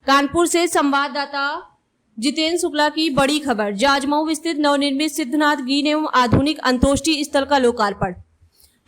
कानपुर से संवाददाता जितेंद्र शुक्ला की बड़ी खबर। जाजमऊ स्थित नवनिर्मित सिद्धनाथ गीन एवं आधुनिक अंतोष्टि स्थल का लोकार्पण।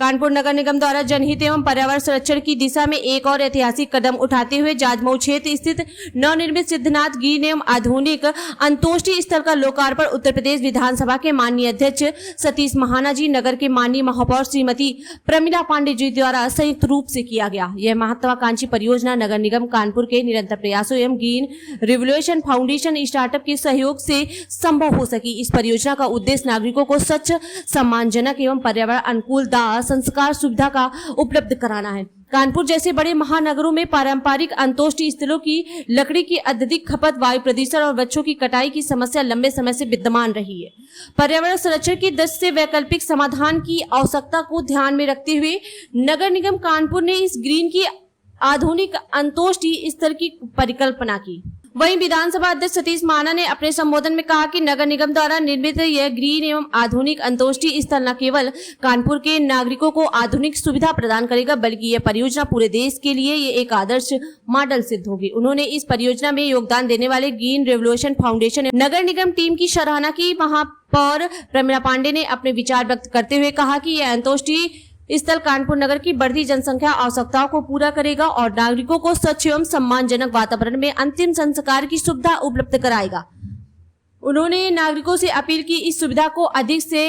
कानपुर नगर निगम द्वारा जनहित एवं पर्यावरण संरक्षण की दिशा में एक और ऐतिहासिक कदम उठाते हुए जाजमऊ क्षेत्र स्थित नवनिर्मित सिद्धनाथ गीन एवं आधुनिक अंतोष्टि स्थल का लोकार्पण उत्तर प्रदेश विधानसभा के माननीय अध्यक्ष सतीश महाना जी, नगर के माननीय महापौर श्रीमती प्रमिला पांडे जी द्वारा संयुक्त रूप से किया गया। यह महत्वाकांक्षी परियोजना नगर निगम कानपुर के निरंतर प्रयासों एवं ग्रीन रिवोल्यूशन फाउंडेशन स्टार्टअप के सहयोग से संभव हो सकी। इस परियोजना का उद्देश्य नागरिकों को स्वच्छ, सम्मानजनक एवं पर्यावरण अनुकूल दाह संस्कार सुविधा का उपलब्ध कराना है। कानपुर जैसे बड़े महानगरों में पारंपरिक अंतोष्टि स्थलों की लकड़ी की अत्यधिक खपत, वायु प्रदूषण और वृक्षों की कटाई की समस्या लंबे समय से विद्यमान रही है। पर्यावरण संरक्षण की दृष्टि से वैकल्पिक समाधान की आवश्यकता को ध्यान में रखते हुए नगर निगम कानपुर ने इस ग्रीन की आधुनिक अंतोष्टि स्थल की परिकल्पना की। वहीं विधानसभा अध्यक्ष सतीश महाना ने अपने संबोधन में कहा कि नगर निगम द्वारा निर्मित यह ग्रीन एवं आधुनिक अंतोष्टि स्थल न केवल कानपुर के नागरिकों को आधुनिक सुविधा प्रदान करेगा, बल्कि यह परियोजना पूरे देश के लिए ये एक आदर्श मॉडल सिद्ध होगी। उन्होंने इस परियोजना में योगदान देने वाले ग्रीन रेवोल्यूशन फाउंडेशन नगर निगम टीम की सराहना की। महापौर प्रमिला पांडे ने अपने विचार व्यक्त करते हुए कहा कि यह अंतोष्टि स्थल कानपुर नगर की बढ़ती जनसंख्या आवश्यकताओं को पूरा करेगा और नागरिकों को स्वच्छ एवं सम्मानजनक वातावरण में अंतिम संस्कार की सुविधा उपलब्ध कराएगा। उन्होंने नागरिकों से अपील की इस सुविधा को अधिक से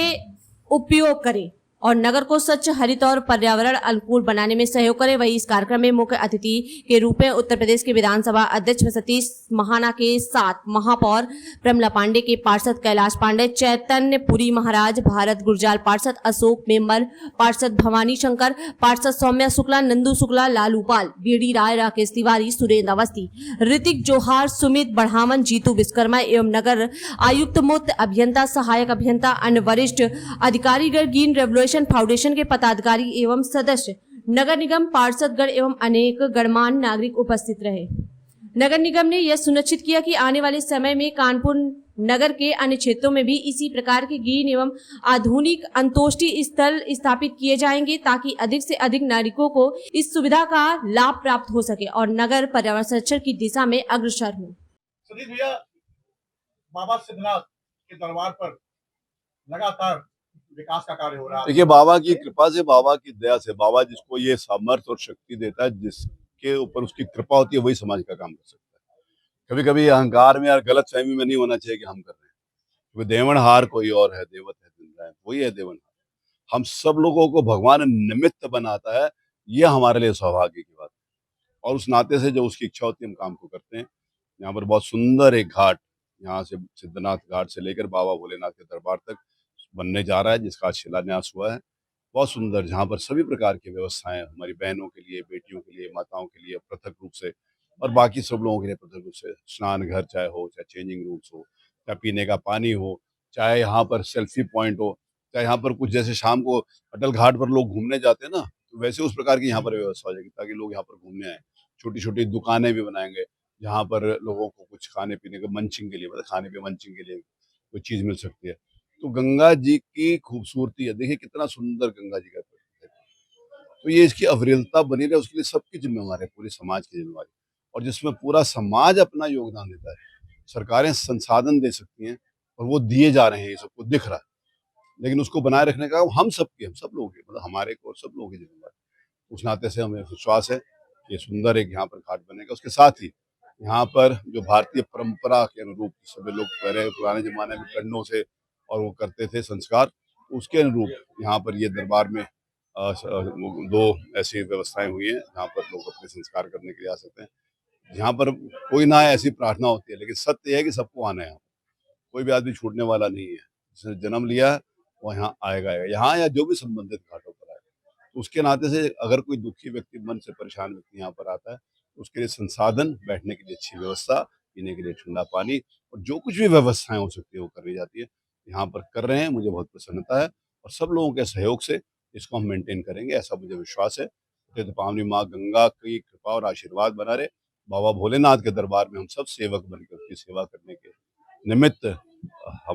उपयोग करें और नगर को स्वच्छ, हरित और पर्यावरण अनुकूल बनाने में सहयोग करें। वहीं इस कार्यक्रम में मुख्य अतिथि के रूप में उत्तर प्रदेश के विधानसभा अध्यक्ष सतीश महाना के साथ महापौर प्रमिला पांडे के पार्षद कैलाश पांडे, चैतन्य पुरी महाराज, भारत गुरजाल पार्षद, अशोक मेम्बर पार्षद, भवानी शंकर पार्षद, सौम्या शुक्ला, नंदू शुक्ला, लालू पाल, बीडी राय, राकेश तिवारी, सुरेंद्र अवस्थी, ऋतिक जोहार, सुमित बढ़ावन, जीतू विश्वकर्मा एवं नगर आयुक्त, मुख्य अभियंता, सहायक अभियंता, अन्य वरिष्ठ अधिकारीगण, ग्रीन रेवोल्यूशन फाउंडेशन के पदाधिकारी एवं सदस्य, नगर निगम पार्षदगण एवं अनेक गणमान्य नागरिक उपस्थित रहे। नगर निगम ने यह सुनिश्चित किया कि आने वाले समय में कानपुर नगर के अन्य क्षेत्रों में भी इसी प्रकार के ग्रीन एवं आधुनिक अंतोष्टि स्थल स्थापित किए जाएंगे, ताकि अधिक से अधिक नागरिकों को इस सुविधा का लाभ प्राप्त हो सके और नगर पर्यावरण संरक्षण की दिशा में अग्रसर हो। सतीश भैया, बाबा सिद्धनाथ के दरबार पर लगातार विकास का कार्य हो रहा है। देखिए, बाबा की कृपा से, बाबा की दया से, बाबा जिसको ये सामर्थ्य और शक्ति देता है, जिसके ऊपर उसकी कृपा होती है, वही समाज का काम कर सकता है। कभी कभी अहंकार में और गलत फहमी में नहीं होना चाहिए कि हम कर रहे हैं, क्योंकि देवनहार कोई और है, देवत है दिन, वही है देवनहार। हम सब लोगों को भगवान निमित्त बनाता है, ये हमारे लिए सौभाग्य की बात है। और उस नाते से जो उसकी इच्छा होती है, हम काम को करते हैं। यहाँ पर बहुत सुंदर एक घाट, यहाँ से सिद्धनाथ घाट से लेकर बाबा भोलेनाथ के दरबार तक बनने जा रहा है, जिसका आज शिलान्यास हुआ है। बहुत सुंदर, जहाँ पर सभी प्रकार की व्यवस्थाएं हमारी बहनों के लिए, बेटियों के लिए, माताओं के लिए पृथक रूप से, और बाकी सब लोगों के लिए पृथक रूप से स्नान घर चाहे हो, चाहे चेंजिंग रूम्स हो, चाहे पीने का पानी हो, चाहे यहाँ पर सेल्फी पॉइंट हो, चाहे यहाँ पर कुछ जैसे शाम को अटल घाट पर लोग घूमने जाते हैं ना, तो वैसे उस प्रकार की यहाँ पर व्यवस्था हो जाएगी, ताकि लोग यहाँ पर घूमने आए। छोटी छोटी दुकानें भी बनाएंगे, जहाँ पर लोगों को कुछ खाने पीने के मंचिंग के लिए, मतलब खाने पे मंचिंग के लिए कोई चीज़ मिल सकती है। तो गंगा जी की खूबसूरती है, देखिए कितना सुंदर गंगा जी का है। तो ये इसकी अविरलता बनी रहे, उसके लिए सबकी जिम्मेवारी है, पूरे समाज की जिम्मेवारी, और जिसमें पूरा समाज अपना योगदान देता है। सरकारें संसाधन दे सकती हैं और वो दिए जा रहे हैं, ये सबको दिख रहा है, लेकिन उसको बनाए रखने का हम सब लोगों के, मतलब हमारे को, सब लोगों की जिम्मेवारी। उस नाते से हमें विश्वास है कि सुंदर एक यहाँ पर घाट बनेगा। उसके साथ ही यहाँ पर जो भारतीय परंपरा के अनुरूप सभी लोग पहले पुराने जमाने में कंडों से और वो करते थे संस्कार, उसके अनुरूप यहाँ पर ये दरबार में 2 ऐसी व्यवस्थाएं हुई हैं, जहाँ पर लोग अपने संस्कार करने के लिए आ सकते हैं। यहाँ पर कोई ना ऐसी प्रार्थना होती है, लेकिन सत्य है कि सबको आना है। यहाँ कोई भी आदमी छूटने वाला नहीं है, जिसने जन्म लिया है वो यहाँ आएगा, यहाँ या जो भी संबंधित घाटों पर आएगा। तो उसके नाते से अगर कोई दुखी व्यक्ति, मन से परेशान व्यक्ति यहाँ पर आता है, तो उसके लिए संसाधन, बैठने के लिए अच्छी व्यवस्था, पीने के लिए ठंडा पानी, और जो कुछ भी व्यवस्थाएं हो सकती है वो करी जाती है, यहाँ पर कर रहे हैं। मुझे बहुत प्रसन्नता है और सब लोगों के सहयोग से इसको हम मेंटेन करेंगे, ऐसा मुझे विश्वास है। तो पावनी माँ गंगा की कृपा और आशीर्वाद बना रहे। बाबा भोलेनाथ के दरबार में हम सब सेवक बनकर उसकी सेवा करने के निमित्त हम